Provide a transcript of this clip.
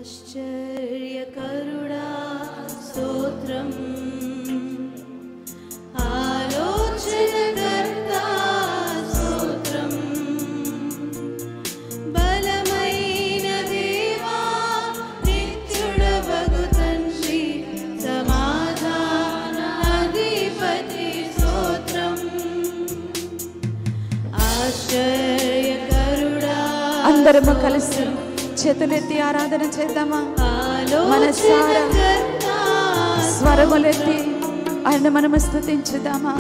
ఆశ్చర్యకరుడా స్తోత్రం, ఆలోచనకర్తా స్తోత్రం, బలమైన దేవా నిత్యుడవగు తండ్రి సమాధానాధిపతి స్తోత్రం. ఆశ్చర్యకరుడా అందరము కలిసి చేతులెత్తి ఆరాధన చేద్దామా? మనసారా స్వరములెత్తి ఆయన మనము స్తుతించుదామా?